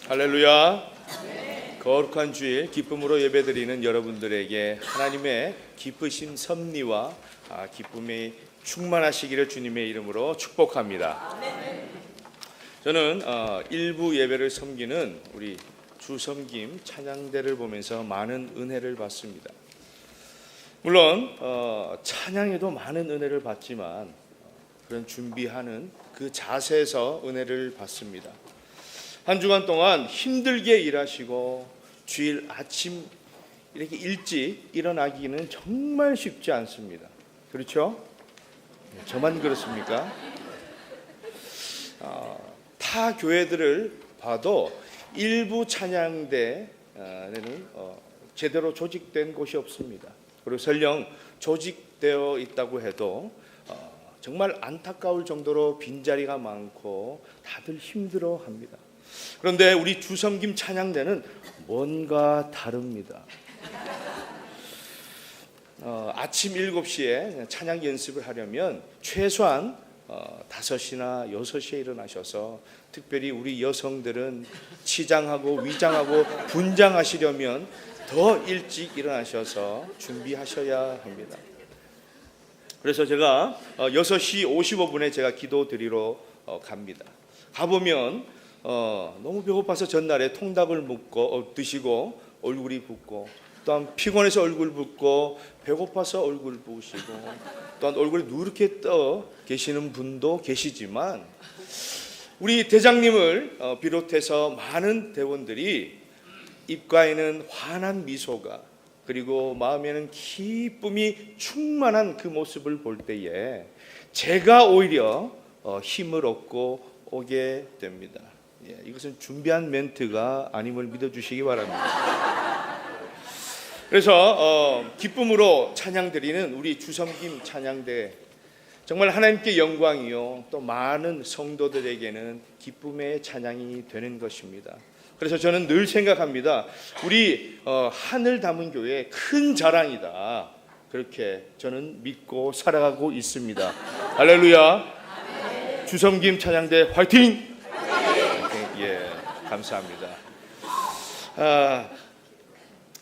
할렐루야. 거룩한 주일 기쁨으로 예배드리는 여러분들에게 하나님의 기쁘신 섭리와 기쁨이 충만하시기를 주님의 이름으로 축복합니다. 저는 일부 예배를 섬기는 우리 주섬김 찬양대를 보면서 많은 은혜를 받습니다. 물론 찬양에도 많은 은혜를 받지만 그런 준비하는 그 자세에서 은혜를 받습니다. 한 주간 동안 힘들게 일하시고 주일 아침 이렇게 일찍 일어나기는 정말 쉽지 않습니다. 그렇죠? 저만 그렇습니까? 타 교회들을 봐도 일부 찬양대는 제대로 조직된 곳이 없습니다. 그리고 설령 조직되어 있다고 해도 정말 안타까울 정도로 빈자리가 많고 다들 힘들어합니다. 그런데 우리 주섬김 찬양대는 뭔가 다릅니다. 아침 7시에 찬양 연습을 하려면 최소한 5시나 6시에 일어나셔서, 특별히 우리 여성들은 치장하고 위장하고 분장하시려면 더 일찍 일어나셔서 준비하셔야 합니다. 그래서 제가 6시 55분에 제가 기도 드리러 갑니다. 가보면 너무 배고파서 전날에 통닭을 드시고 얼굴이 붓고, 또한 피곤해서 얼굴 붓고 배고파서 얼굴 부으시고, 또한 얼굴이 누렇게 떠 계시는 분도 계시지만, 우리 대장님을 비롯해서 많은 대원들이 입가에는 환한 미소가, 그리고 마음에는 기쁨이 충만한 그 모습을 볼 때에 제가 오히려 힘을 얻고 오게 됩니다. 이것은 준비한 멘트가 아님을 믿어주시기 바랍니다. 그래서 기쁨으로 찬양드리는 우리 주섬김 찬양대, 정말 하나님께 영광이요 또 많은 성도들에게는 기쁨의 찬양이 되는 것입니다. 그래서 저는 늘 생각합니다. 우리 하늘 담은 교회의 큰 자랑이다, 그렇게 저는 믿고 살아가고 있습니다. 할렐루야. 주섬김 찬양대 화이팅! 감사합니다.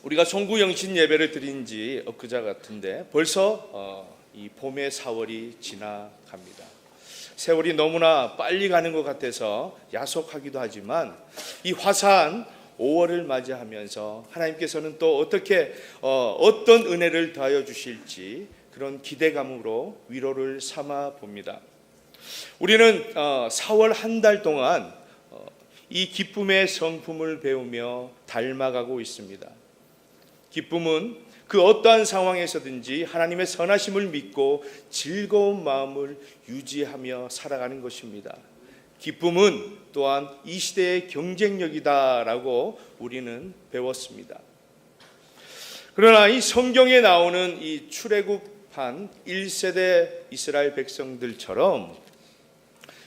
우리가 송구영신 예배를 드린 지 엊그제 같은데 벌써 이 봄의 4월이 지나갑니다. 세월이 너무나 빨리 가는 것 같아서 야속하기도 하지만, 이 화사한 5월을 맞이하면서 하나님께서는 또 어떻게 어떤 은혜를 더하여 주실지 그런 기대감으로 위로를 삼아 봅니다. 우리는 4월 한 달 동안 이 기쁨의 성품을 배우며 닮아가고 있습니다. 기쁨은 그 어떠한 상황에서든지 하나님의 선하심을 믿고 즐거운 마음을 유지하며 살아가는 것입니다. 기쁨은 또한 이 시대의 경쟁력이다라고 우리는 배웠습니다. 그러나 이 성경에 나오는 이 출애굽한 1세대 이스라엘 백성들처럼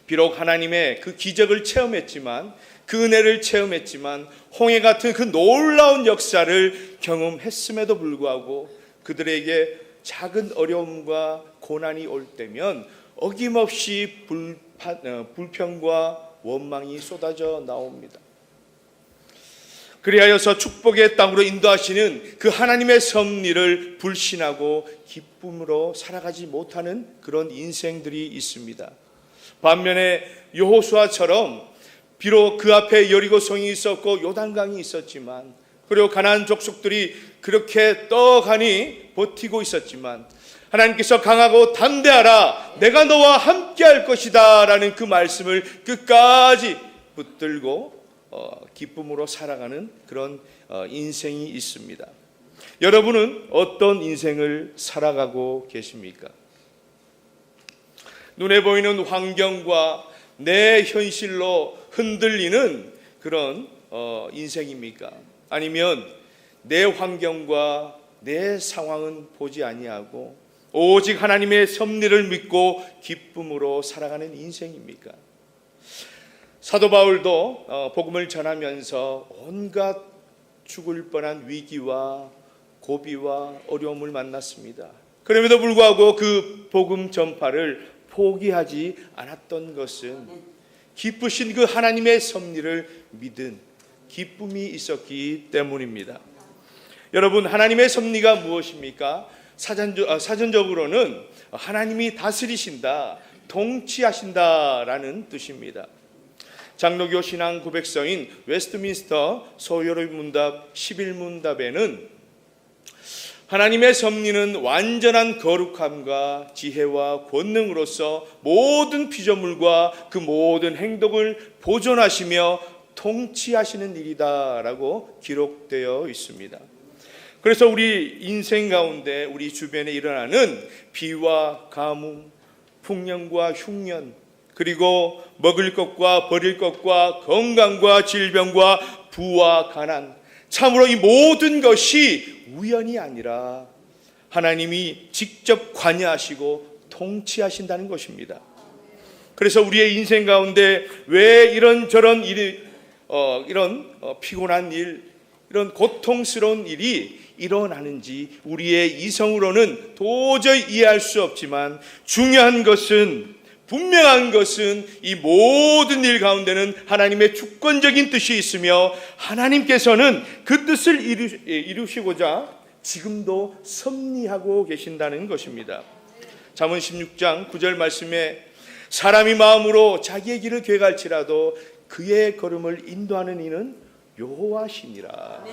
비록 하나님의 그 기적을 체험했지만, 그 은혜를 체험했지만, 홍해 같은 그 놀라운 역사를 경험했음에도 불구하고 그들에게 작은 어려움과 고난이 올 때면 어김없이 불평과 원망이 쏟아져 나옵니다. 그리하여서 축복의 땅으로 인도하시는 그 하나님의 섭리를 불신하고 기쁨으로 살아가지 못하는 그런 인생들이 있습니다. 반면에 여호수아처럼 비록 그 앞에 여리고성이 있었고 요단강이 있었지만, 그리고 가나안 족속들이 그렇게 떡하니 버티고 있었지만, 하나님께서 강하고 담대하라, 내가 너와 함께 할 것이다 라는 그 말씀을 끝까지 붙들고 기쁨으로 살아가는 그런 인생이 있습니다. 여러분은 어떤 인생을 살아가고 계십니까? 눈에 보이는 환경과 내 현실로 흔들리는 그런 인생입니까? 아니면 내 환경과 내 상황은 보지 아니하고 오직 하나님의 섭리를 믿고 기쁨으로 살아가는 인생입니까? 사도 바울도 복음을 전하면서 온갖 죽을 뻔한 위기와 고비와 어려움을 만났습니다. 그럼에도 불구하고 그 복음 전파를 포기하지 않았던 것은 기쁘신 그 하나님의 섭리를 믿은 기쁨이 있었기 때문입니다. 여러분, 하나님의 섭리가 무엇입니까? 사전적으로는 하나님이 다스리신다, 통치하신다라는 뜻입니다. 장로교 신앙 고백서인 웨스트민스터 소요의 문답 11문답에는 하나님의 섭리는 완전한 거룩함과 지혜와 권능으로서 모든 피조물과 그 모든 행동을 보존하시며 통치하시는 일이다라고 기록되어 있습니다. 그래서 우리 인생 가운데 우리 주변에 일어나는 비와 가뭄, 풍년과 흉년, 그리고 먹을 것과 버릴 것과 건강과 질병과 부와 가난, 참으로 이 모든 것이 우연이 아니라 하나님이 직접 관여하시고 통치하신다는 것입니다. 그래서 우리의 인생 가운데 왜 이런저런 일이 이런 피곤한 일, 이런 고통스러운 일이 일어나는지 우리의 이성으로는 도저히 이해할 수 없지만 분명한 것은 이 모든 일 가운데는 하나님의 주권적인 뜻이 있으며 하나님께서는 그 뜻을 이루시고자 지금도 섭리하고 계신다는 것입니다. 잠언 16장 9절 말씀에 사람이 마음으로 자기의 길을 계획할지라도 그의 걸음을 인도하는 이는 여호와시니라.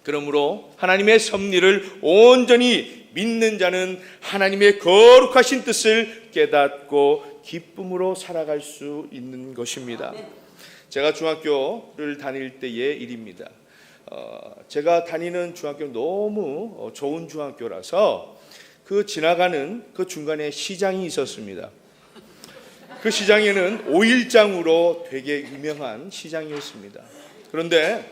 그러므로 하나님의 섭리를 온전히 믿는 자는 하나님의 거룩하신 뜻을 깨닫고 기쁨으로 살아갈 수 있는 것입니다. 제가 중학교를 다닐 때의 일입니다. 제가 다니는 중학교는 너무 좋은 중학교라서 그 지나가는 그 중간에 시장이 있었습니다. 그 시장에는 오일장으로 되게 유명한 시장이었습니다. 그런데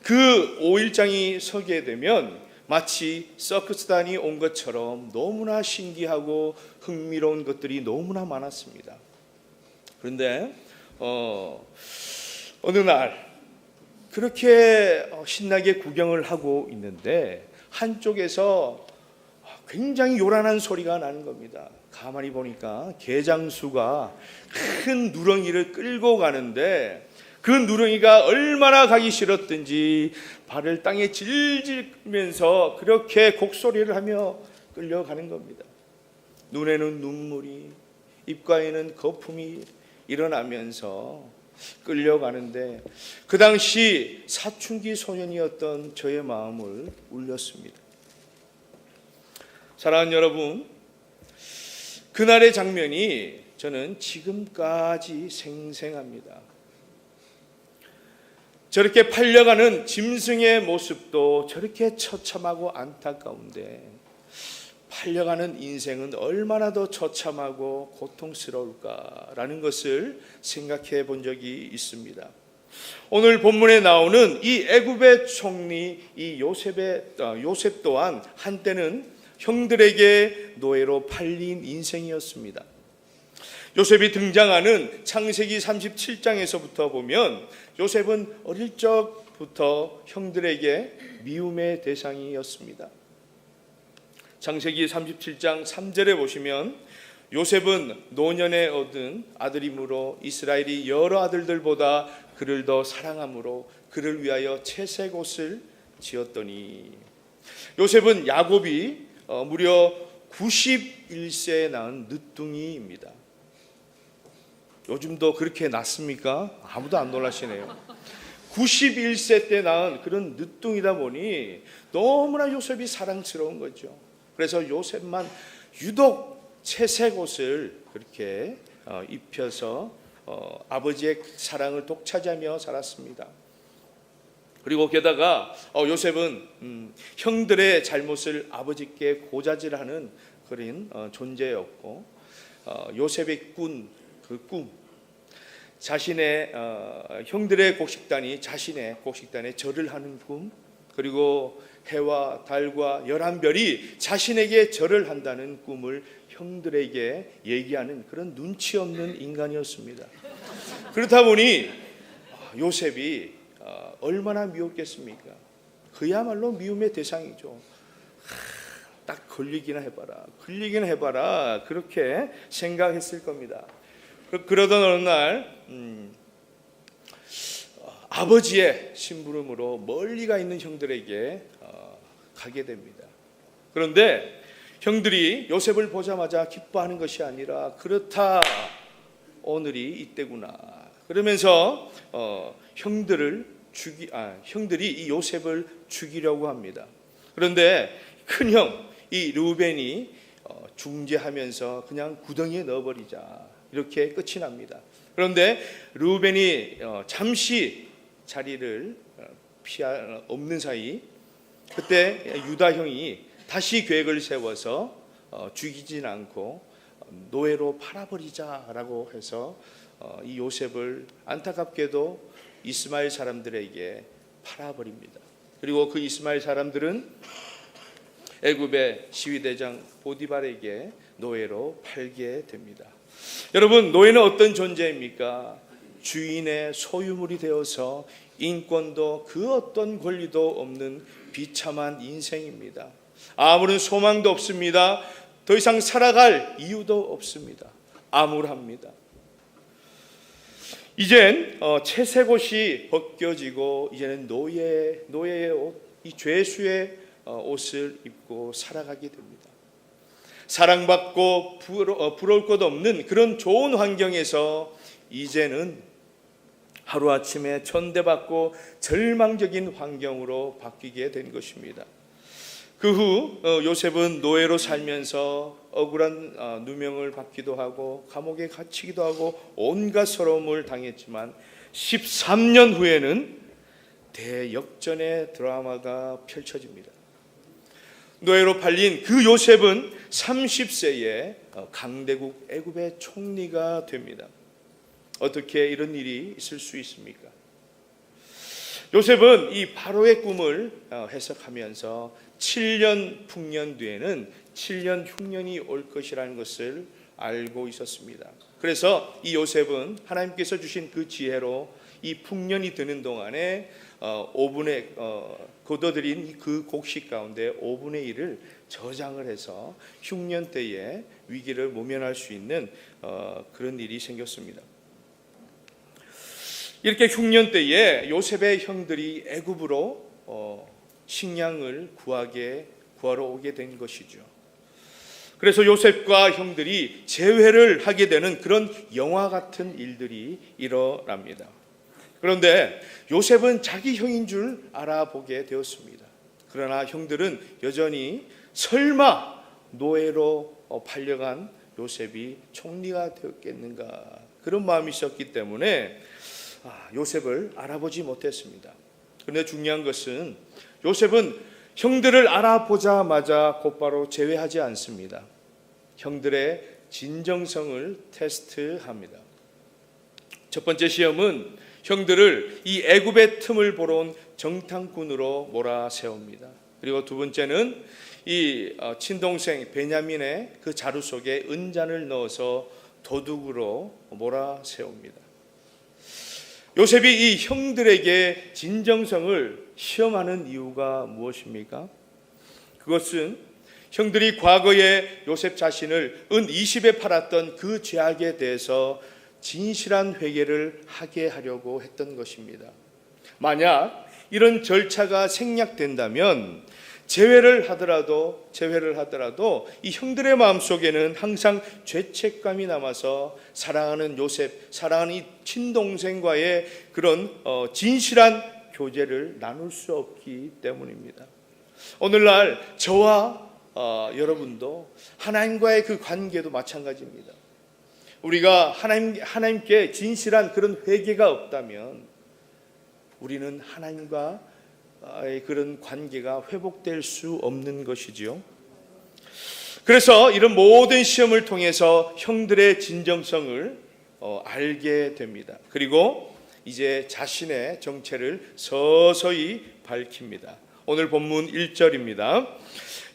그 오일장이 서게 되면 마치 서커스단이 온 것처럼 너무나 신기하고 흥미로운 것들이 너무나 많았습니다. 그런데 어느 날 그렇게 신나게 구경을 하고 있는데 한쪽에서 굉장히 요란한 소리가 나는 겁니다. 가만히 보니까 개장수가 큰 누렁이를 끌고 가는데 그 누렁이가 얼마나 가기 싫었든지 발을 땅에 질질면서 그렇게 곡소리를 하며 끌려가는 겁니다. 눈에는 눈물이, 입가에는 거품이 일어나면서 끌려가는데 그 당시 사춘기 소년이었던 저의 마음을 울렸습니다. 사랑하는 여러분, 그날의 장면이 저는 지금까지 생생합니다. 저렇게 팔려가는 짐승의 모습도 저렇게 처참하고 안타까운데 팔려가는 인생은 얼마나 더 처참하고 고통스러울까라는 것을 생각해 본 적이 있습니다. 오늘 본문에 나오는 이 애굽의 총리 이 요셉 또한 한때는 형들에게 노예로 팔린 인생이었습니다. 요셉이 등장하는 창세기 37장에서부터 보면 요셉은 어릴 적부터 형들에게 미움의 대상이었습니다. 창세기 37장 3절에 보시면 요셉은 노년에 얻은 아들이므로 이스라엘이 여러 아들들보다 그를 더 사랑함으로 그를 위하여 채색 옷을 지었더니 요셉은 야곱이 무려 91세에 낳은 늦둥이입니다. 요즘도 그렇게 낳습니까? 아무도 안 놀라시네요. 91세 때 낳은 그런 늦둥이다 보니 너무나 요셉이 사랑스러운 거죠. 그래서 요셉만 유독 채색 옷을 그렇게 입혀서 아버지의 사랑을 독차지하며 살았습니다. 그리고 게다가 요셉은 형들의 잘못을 아버지께 고자질하는 그런 존재였고 요셉의 그 꿈, 자신의 형들의 곡식단이 자신의 곡식단에 절을 하는 꿈, 그리고 해와 달과 11별이 자신에게 절을 한다는 꿈을 형들에게 얘기하는 그런 눈치 없는 인간이었습니다. 그렇다 보니 요셉이 얼마나 미웠겠습니까? 그야말로 미움의 대상이죠. 딱 걸리기나 해봐라 그렇게 생각했을 겁니다. 그러던 어느 날 아버지의 심부름으로 멀리가 있는 형들에게 가게 됩니다. 그런데 형들이 요셉을 보자마자 기뻐하는 것이 아니라, 그렇다, 오늘이 이때구나, 그러면서 형들이 이 요셉을 죽이려고 합니다. 그런데 큰형 이 르우벤이 중재하면서 그냥 구덩이에 넣어버리자, 이렇게 끝이 납니다. 그런데 르우벤이 잠시 자리를 없는 사이, 그때 유다 형이 다시 계획을 세워서 죽이진 않고 노예로 팔아버리자라고 해서 이 요셉을 안타깝게도 이스마엘 사람들에게 팔아버립니다. 그리고 그 이스마엘 사람들은 애굽의 시위대장 보디발에게 노예로 팔게 됩니다. 여러분, 노예는 어떤 존재입니까? 주인의 소유물이 되어서 인권도 그 어떤 권리도 없는 비참한 인생입니다. 아무런 소망도 없습니다. 더 이상 살아갈 이유도 없습니다. 암울합니다. 이젠 채색옷이 벗겨지고 이제는 노예의 옷, 이 죄수의 옷을 입고 살아가게 됩니다. 사랑받고 부러울 것 없는 그런 좋은 환경에서 이제는 하루아침에 천대받고 절망적인 환경으로 바뀌게 된 것입니다. 그 후 요셉은 노예로 살면서 억울한 누명을 받기도 하고 감옥에 갇히기도 하고 온갖 서러움을 당했지만 13년 후에는 대역전의 드라마가 펼쳐집니다. 노예로 팔린 그 요셉은 30세에 강대국 애굽의 총리가 됩니다. 어떻게 이런 일이 있을 수 있습니까? 요셉은 이 바로의 꿈을 해석하면서 7년 풍년 뒤에는 7년 흉년이 올 것이라는 것을 알고 있었습니다. 그래서 이 요셉은 하나님께서 주신 그 지혜로 이 풍년이 드는 동안에 5분의 거둬들인 그 곡식 가운데 5분의 1을 저장을 해서 흉년 때에 위기를 모면할 수 있는 그런 일이 생겼습니다. 이렇게 흉년 때에 요셉의 형들이 애굽으로 식량을 구하러 오게 된 것이죠. 그래서 요셉과 형들이 재회를 하게 되는 그런 영화 같은 일들이 일어납니다. 그런데 요셉은 자기 형인 줄 알아보게 되었습니다. 그러나 형들은 여전히 설마 노예로 팔려간 요셉이 총리가 되었겠는가, 그런 마음이 있었기 때문에 요셉을 알아보지 못했습니다. 그런데 중요한 것은 요셉은 형들을 알아보자마자 곧바로 제외하지 않습니다. 형들의 진정성을 테스트합니다. 첫 번째 시험은 형들을 이 애굽의 틈을 보러 온 정탐꾼으로 몰아세웁니다. 그리고 두 번째는 이 친동생 베냐민의 그 자루 속에 은잔을 넣어서 도둑으로 몰아세웁니다. 요셉이 이 형들에게 진정성을 시험하는 이유가 무엇입니까? 그것은 형들이 과거에 요셉 자신을 은 20에 팔았던 그 죄악에 대해서 진실한 회개를 하게 하려고 했던 것입니다. 만약 이런 절차가 생략된다면 재회를 하더라도 이 형들의 마음속에는 항상 죄책감이 남아서 사랑하는 요셉, 사랑하는 이 친동생과의 그런 진실한 교제를 나눌 수 없기 때문입니다. 오늘날 저와 여러분도 하나님과의 그 관계도 마찬가지입니다. 우리가 하나님께 진실한 그런 회개가 없다면 우리는 하나님과의 그런 관계가 회복될 수 없는 것이지요. 그래서 이런 모든 시험을 통해서 형들의 진정성을 알게 됩니다. 그리고 이제 자신의 정체를 서서히 밝힙니다. 오늘 본문 1절입니다.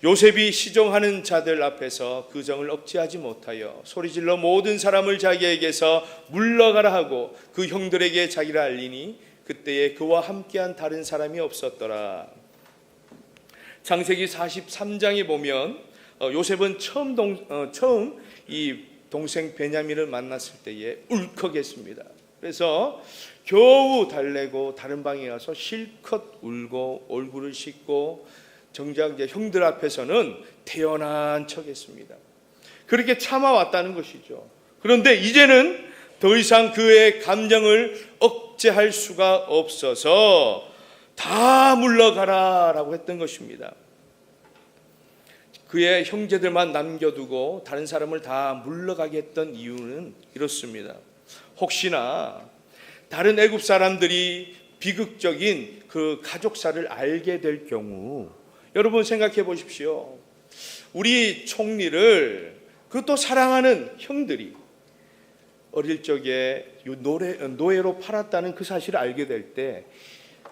요셉이 시종하는 자들 앞에서 그 정을 억제하지 못하여 소리질러 모든 사람을 자기에게서 물러가라 하고 그 형들에게 자기를 알리니 그때에 그와 함께한 다른 사람이 없었더라. 창세기 43장에 보면 요셉은 처음 이 동생 베냐민을 만났을 때에 울컥했습니다. 그래서 겨우 달래고 다른 방에 가서 실컷 울고 얼굴을 씻고 정작 이제 형들 앞에서는 태연한 척했습니다. 그렇게 참아왔다는 것이죠. 그런데 이제는 더 이상 그의 감정을 억제할 수가 없어서 다 물러가라라고 했던 것입니다. 그의 형제들만 남겨두고 다른 사람을 다 물러가게 했던 이유는 이렇습니다. 혹시나 다른 애굽 사람들이 비극적인 그 가족사를 알게 될 경우, 여러분 생각해 보십시오. 우리 총리를 그것도 사랑하는 형들이 어릴 적에 노예로 팔았다는 그 사실을 알게 될 때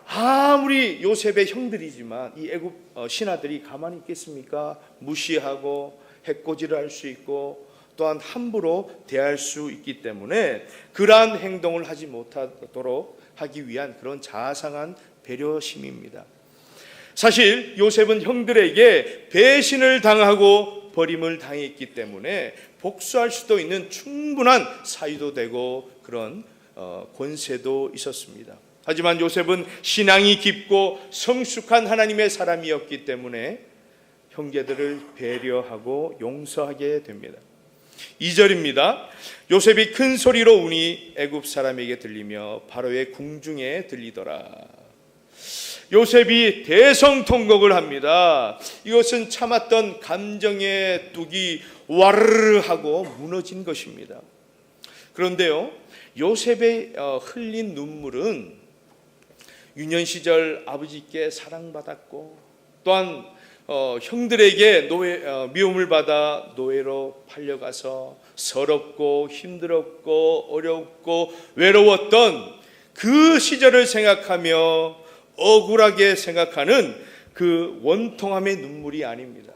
아무리 요셉의 형들이지만 이 애굽 신하들이 가만히 있겠습니까? 무시하고 해코지를 할 수 있고 또한 함부로 대할 수 있기 때문에 그러한 행동을 하지 못하도록 하기 위한 그런 자상한 배려심입니다. 사실 요셉은 형들에게 배신을 당하고 버림을 당했기 때문에 복수할 수도 있는 충분한 사유도 되고 그런 권세도 있었습니다. 하지만 요셉은 신앙이 깊고 성숙한 하나님의 사람이었기 때문에 형제들을 배려하고 용서하게 됩니다. 2절입니다. 요셉이 큰 소리로 우니 애굽 사람에게 들리며 바로의 궁중에 들리더라. 요셉이 대성통곡을 합니다. 이것은 참았던 감정의 뚝이 와르르 하고 무너진 것입니다. 그런데요, 요셉의 흘린 눈물은 유년 시절 아버지께 사랑받았고 또한 형들에게 미움을 받아 노예로 팔려가서 서럽고 힘들었고 어렵고 외로웠던 그 시절을 생각하며 억울하게 생각하는 그 원통함의 눈물이 아닙니다.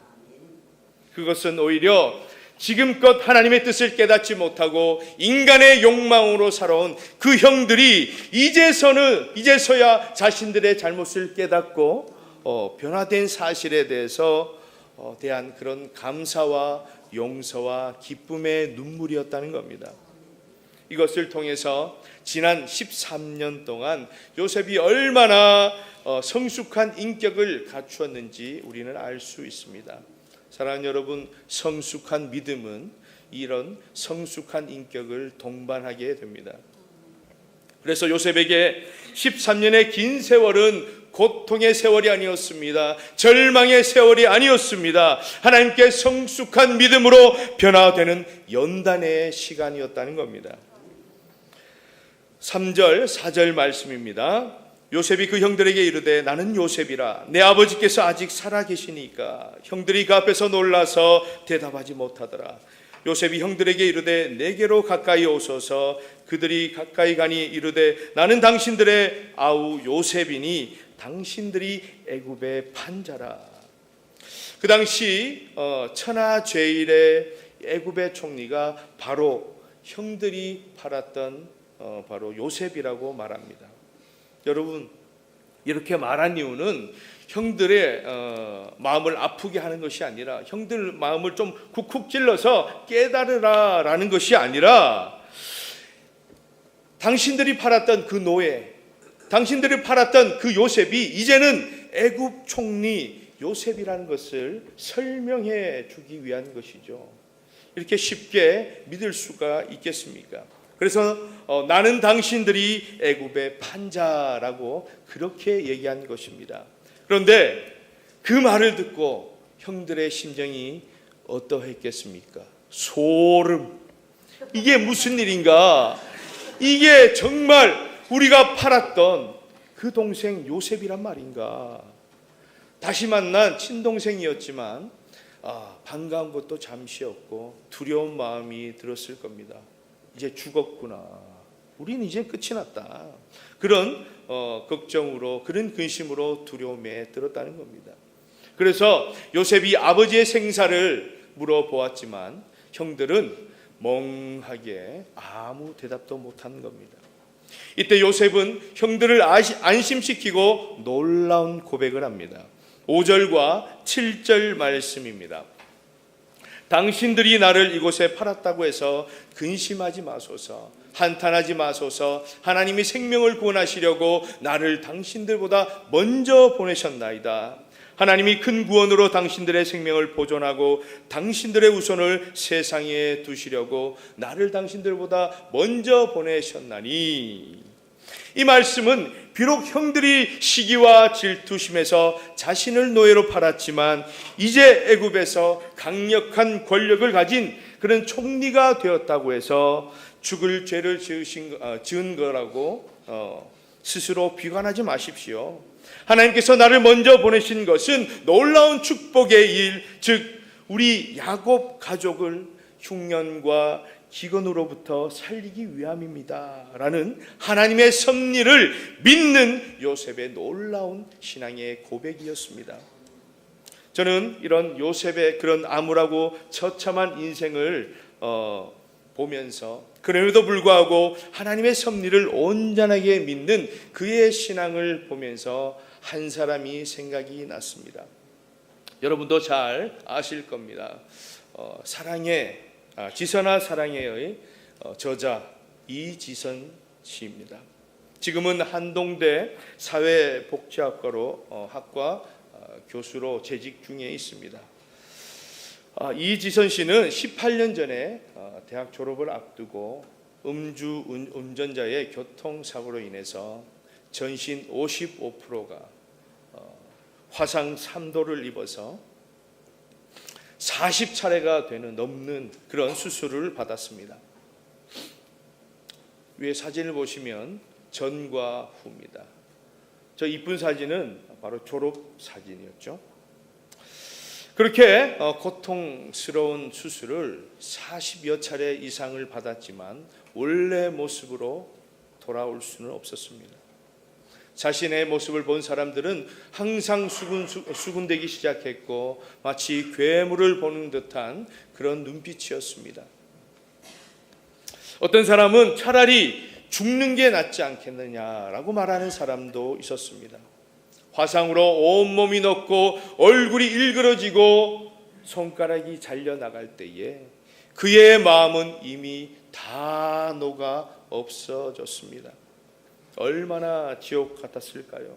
그것은 오히려 지금껏 하나님의 뜻을 깨닫지 못하고 인간의 욕망으로 살아온 그 형들이 이제서야 자신들의 잘못을 깨닫고 변화된 사실에 대해서 대한 그런 감사와 용서와 기쁨의 눈물이었다는 겁니다. 이것을 통해서 지난 13년 동안 요셉이 얼마나 성숙한 인격을 갖추었는지 우리는 알 수 있습니다. 사랑하는 여러분, 성숙한 믿음은 이런 성숙한 인격을 동반하게 됩니다. 그래서 요셉에게 13년의 긴 세월은 고통의 세월이 아니었습니다. 절망의 세월이 아니었습니다. 하나님께 성숙한 믿음으로 변화되는 연단의 시간이었다는 겁니다. 3절, 4절 말씀입니다. 요셉이 그 형들에게 이르되 나는 요셉이라 내 아버지께서 아직 살아계시니까. 형들이 그 앞에서 놀라서 대답하지 못하더라. 요셉이 형들에게 이르되 내게로 가까이 오소서. 그들이 가까이 가니 이르되 나는 당신들의 아우 요셉이니 당신들이 애굽의 판자라. 그 당시 천하제일의 애굽의 총리가 바로 형들이 팔았던 바로 요셉이라고 말합니다. 여러분, 이렇게 말한 이유는 형들의 마음을 아프게 하는 것이 아니라, 형들 마음을 좀 쿡쿡 찔러서 깨달으라 라는 것이 아니라, 당신들이 팔았던 그 노예, 당신들이 팔았던 그 요셉이 이제는 애굽 총리 요셉이라는 것을 설명해 주기 위한 것이죠. 이렇게 쉽게 믿을 수가 있겠습니까? 그래서 나는 당신들이 애굽의 판자라고 그렇게 얘기한 것입니다. 그런데 그 말을 듣고 형들의 심정이 어떠했겠습니까? 소름. 이게 무슨 일인가? 이게 정말 우리가 팔았던 그 동생 요셉이란 말인가? 다시 만난 친동생이었지만 반가운 것도 잠시였고 두려운 마음이 들었을 겁니다. 이제 죽었구나. 우린 이제 끝이 났다. 그런 걱정으로, 그런 근심으로 두려움에 들었다는 겁니다. 그래서 요셉이 아버지의 생사를 물어보았지만 형들은 멍하게 아무 대답도 못한 겁니다. 이때 요셉은 형들을 안심시키고 놀라운 고백을 합니다. 5절과 7절 말씀입니다. 당신들이 나를 이곳에 팔았다고 해서 근심하지 마소서, 한탄하지 마소서. 하나님이 생명을 구원하시려고 나를 당신들보다 먼저 보내셨나이다. 하나님이 큰 구원으로 당신들의 생명을 보존하고 당신들의 우선을 세상에 두시려고 나를 당신들보다 먼저 보내셨나니. 이 말씀은 비록 형들이 시기와 질투심에서 자신을 노예로 팔았지만 이제 애굽에서 강력한 권력을 가진 그런 총리가 되었다고 해서 죽을 죄를 지은 거라고 스스로 비관하지 마십시오. 하나님께서 나를 먼저 보내신 것은 놀라운 축복의 일, 즉 우리 야곱 가족을 흉년과 기근으로부터 살리기 위함입니다 라는 하나님의 섭리를 믿는 요셉의 놀라운 신앙의 고백이었습니다. 저는 이런 요셉의 그런 암울하고 처참한 인생을 보면서 그럼에도 불구하고 하나님의 섭리를 온전하게 믿는 그의 신앙을 보면서 한 사람이 생각이 났습니다. 여러분도 잘 아실 겁니다. 지선아 사랑해의 저자 이지선 씨입니다. 지금은 한동대 사회복지학과로 학과 교수로 재직 중에 있습니다. 이지선 씨는 18년 전에 대학 졸업을 앞두고 음주 운전자의 교통사고로 인해서 전신 55%가 화상 3도를 입어서 40차례가 넘는 그런 수술을 받았습니다. 위에 사진을 보시면 전과 후입니다. 저 이쁜 사진은 바로 졸업 사진이었죠. 그렇게 고통스러운 수술을 40여 차례 이상을 받았지만 원래 모습으로 돌아올 수는 없었습니다. 자신의 모습을 본 사람들은 항상 수군대기 시작했고 마치 괴물을 보는 듯한 그런 눈빛이었습니다. 어떤 사람은 차라리 죽는 게 낫지 않겠느냐라고 말하는 사람도 있었습니다. 화상으로 온몸이 녹고 얼굴이 일그러지고 손가락이 잘려나갈 때에 그의 마음은 이미 다 녹아 없어졌습니다. 얼마나 지옥 같았을까요?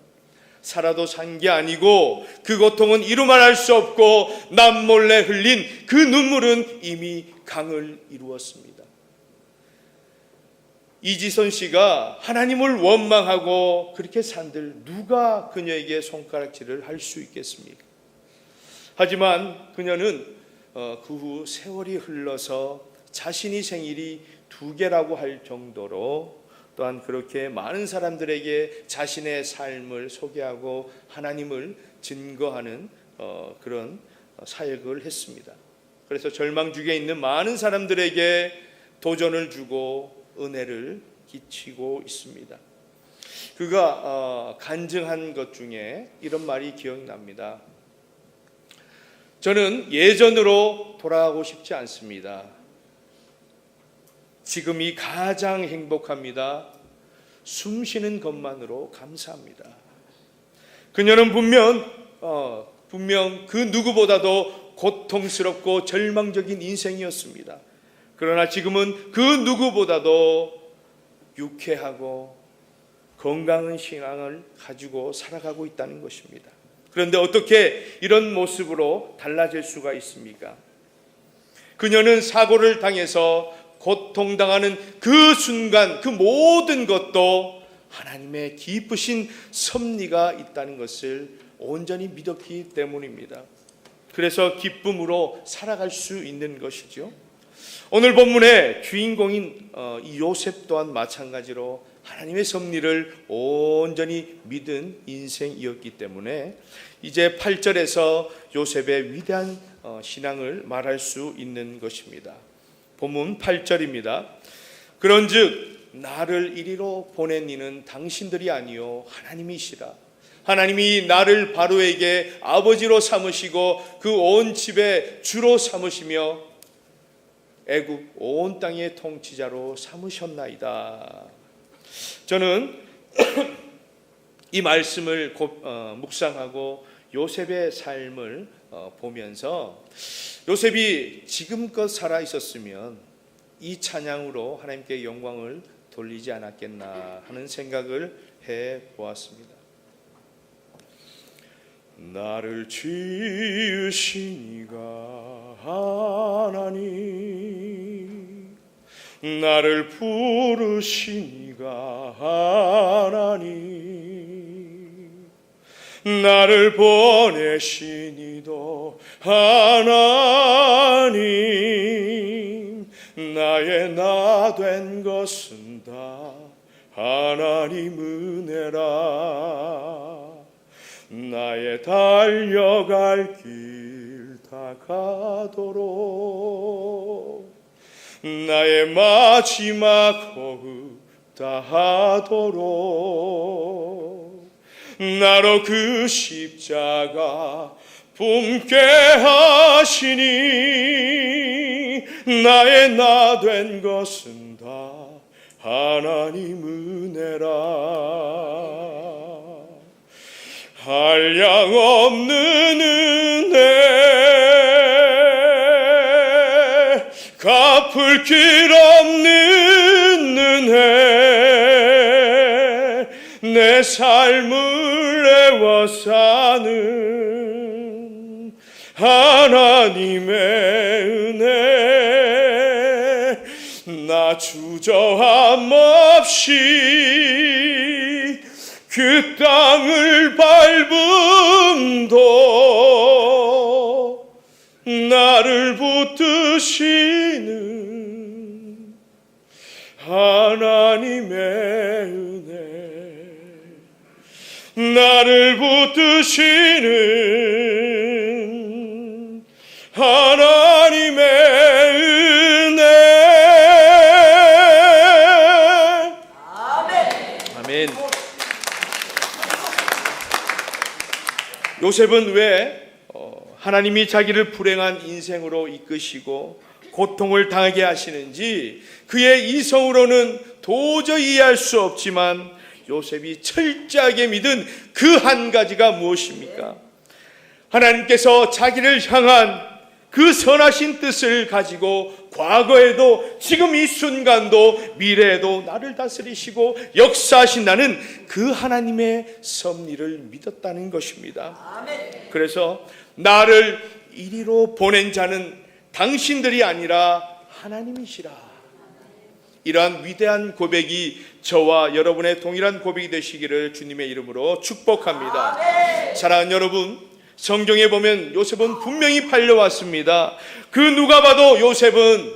살아도 산 게 아니고 그 고통은 이루 말할 수 없고 남몰래 흘린 그 눈물은 이미 강을 이루었습니다. 이지선 씨가 하나님을 원망하고 그렇게 산들 누가 그녀에게 손가락질을 할 수 있겠습니까? 하지만 그녀는 그 후 세월이 흘러서 자신이 생일이 2개라고 할 정도로 또한 그렇게 많은 사람들에게 자신의 삶을 소개하고 하나님을 증거하는 그런 사역을 했습니다. 그래서 절망중에 있는 많은 사람들에게 도전을 주고 은혜를 끼치고 있습니다. 그가 간증한 것 중에 이런 말이 기억납니다. 저는 예전으로 돌아가고 싶지 않습니다. 지금이 가장 행복합니다. 숨 쉬는 것만으로 감사합니다. 그녀는 분명 그 누구보다도 고통스럽고 절망적인 인생이었습니다. 그러나 지금은 그 누구보다도 유쾌하고 건강한 신앙을 가지고 살아가고 있다는 것입니다. 그런데 어떻게 이런 모습으로 달라질 수가 있습니까? 그녀는 사고를 당해서 고통당하는 그 순간 그 모든 것도 하나님의 기쁘신 섭리가 있다는 것을 온전히 믿었기 때문입니다. 그래서 기쁨으로 살아갈 수 있는 것이죠. 오늘 본문의 주인공인 이 요셉 또한 마찬가지로 하나님의 섭리를 온전히 믿은 인생이었기 때문에 이제 8절에서 요셉의 위대한 신앙을 말할 수 있는 것입니다. 본문 8절입니다. 그런즉 나를 이리로 보낸 이는 당신들이 아니요 하나님이시라. 하나님이 나를 바로에게 아버지로 삼으시고 그 온 집의 주로 삼으시며 애굽 온 땅의 통치자로 삼으셨나이다. 저는 이 말씀을 묵상하고 요셉의 삶을 보면서 요셉이 지금껏 살아 있었으면 이 찬양으로 하나님께 영광을 돌리지 않았겠나 하는 생각을 해 보았습니다. 나를 지으신 이가 하나님, 나를 부르신 이가 하나님, 나를 보내신 이도 하나님, 나의 나 된 것은 다 하나님 은혜라. 나의 달려갈 길 다 가도록, 나의 마지막 호흡 다 하도록, 나로 그 십자가 품게 하시니, 나의 나 된 것은 다 하나님 은혜라. 한량 없는 은혜, 갚을 길 없는 은혜, 내 삶을 내와 사는 하나님의 은혜, 나 주저함 없이 그 땅을 밟음도 나를 붙드시는 하나님의 은혜, 나를 붙드시는 하나님의 은혜. 아멘. 요셉은 왜 하나님이 자기를 불행한 인생으로 이끄시고 고통을 당하게 하시는지 그의 이성으로는 도저히 이해할 수 없지만, 요셉이 철저하게 믿은 그 한 가지가 무엇입니까? 하나님께서 자기를 향한 그 선하신 뜻을 가지고 과거에도 지금 이 순간도 미래에도 나를 다스리시고 역사하신다는 그 하나님의 섭리를 믿었다는 것입니다. 그래서 나를 이리로 보낸 자는 당신들이 아니라 하나님이시라. 이러한 위대한 고백이 저와 여러분의 동일한 고백이 되시기를 주님의 이름으로 축복합니다. 사랑하는 여러분, 성경에 보면 요셉은 분명히 팔려왔습니다. 그 누가 봐도 요셉은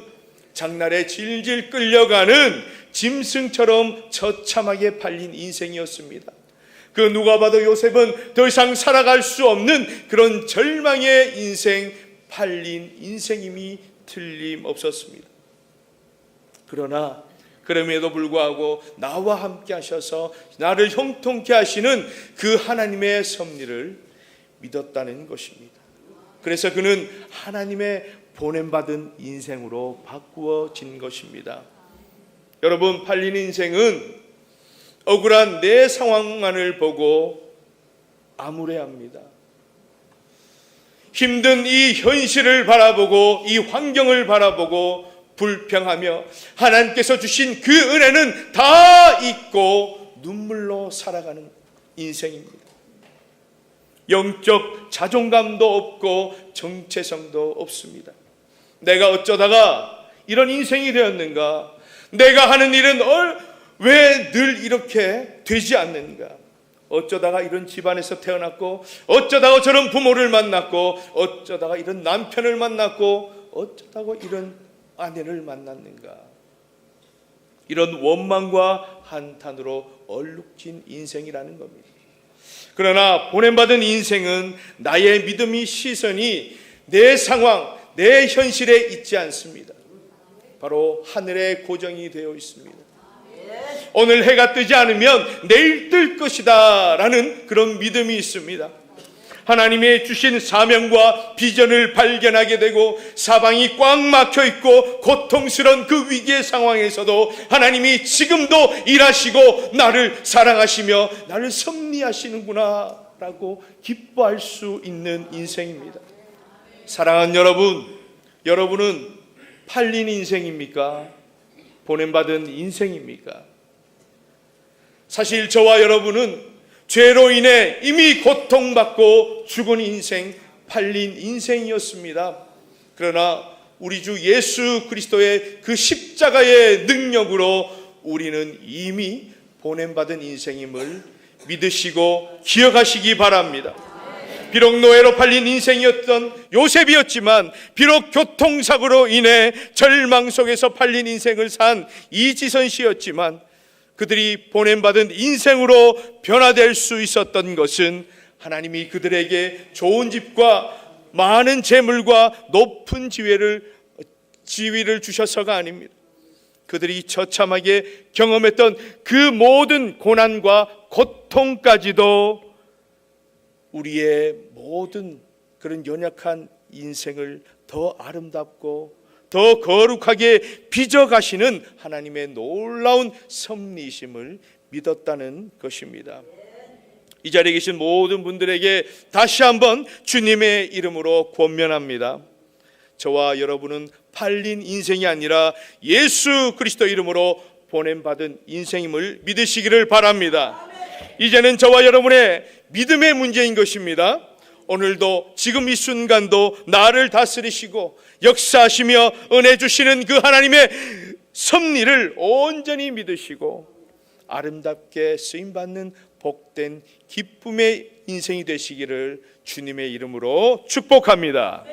장날에 질질 끌려가는 짐승처럼 처참하게 팔린 인생이었습니다. 그 누가 봐도 요셉은 더 이상 살아갈 수 없는 그런 절망의 인생, 팔린 인생임이 틀림없었습니다. 그러나 그럼에도 불구하고 나와 함께 하셔서 나를 형통케 하시는 그 하나님의 섭리를 믿었다는 것입니다. 그래서 그는 하나님의 보냄받은 인생으로 바꾸어진 것입니다. 여러분, 팔린 인생은 억울한 내 상황만을 보고 암울해합니다. 힘든 이 현실을 바라보고 이 환경을 바라보고 불평하며 하나님께서 주신 그 은혜는 다 잊고 눈물로 살아가는 인생입니다. 영적 자존감도 없고 정체성도 없습니다. 내가 어쩌다가 이런 인생이 되었는가? 내가 하는 일은 왜 늘 이렇게 되지 않는가? 어쩌다가 이런 집안에서 태어났고, 어쩌다가 저런 부모를 만났고, 어쩌다가 이런 남편을 만났고, 어쩌다가 이런 아내를 만났는가? 이런 원망과 한탄으로 얼룩진 인생이라는 겁니다. 그러나 보냄받은 인생은 나의 믿음의 시선이 내 상황, 내 현실에 있지 않습니다. 바로 하늘에 고정이 되어 있습니다. 오늘 해가 뜨지 않으면 내일 뜰 것이다 라는 그런 믿음이 있습니다. 하나님의 주신 사명과 비전을 발견하게 되고 사방이 꽉 막혀 있고 고통스러운 그 위기의 상황에서도 하나님이 지금도 일하시고 나를 사랑하시며 나를 섭리하시는구나 라고 기뻐할 수 있는 인생입니다. 사랑하는 여러분, 여러분은 팔린 인생입니까? 보냄받은 인생입니까? 사실 저와 여러분은 죄로 인해 이미 고통받고 죽은 인생, 팔린 인생이었습니다. 그러나 우리 주 예수 그리스도의 그 십자가의 능력으로 우리는 이미 보냄받은 인생임을 믿으시고 기억하시기 바랍니다. 비록 노예로 팔린 인생이었던 요셉이었지만, 비록 교통사고로 인해 절망 속에서 팔린 인생을 산 이지선 씨였지만, 그들이 보냄받은 인생으로 변화될 수 있었던 것은 하나님이 그들에게 좋은 집과 많은 재물과 높은 지위를 주셔서가 아닙니다. 그들이 처참하게 경험했던 그 모든 고난과 고통까지도 우리의 모든 그런 연약한 인생을 더 아름답고 더 거룩하게 빚어가시는 하나님의 놀라운 섭리심을 믿었다는 것입니다. 이 자리에 계신 모든 분들에게 다시 한번 주님의 이름으로 권면합니다. 저와 여러분은 팔린 인생이 아니라 예수 그리스도 이름으로 보냄받은 인생임을 믿으시기를 바랍니다. 이제는 저와 여러분의 믿음의 문제인 것입니다. 오늘도 지금 이 순간도 나를 다스리시고 역사하시며 은혜 주시는 그 하나님의 섭리를 온전히 믿으시고 아름답게 쓰임받는 복된 기쁨의 인생이 되시기를 주님의 이름으로 축복합니다.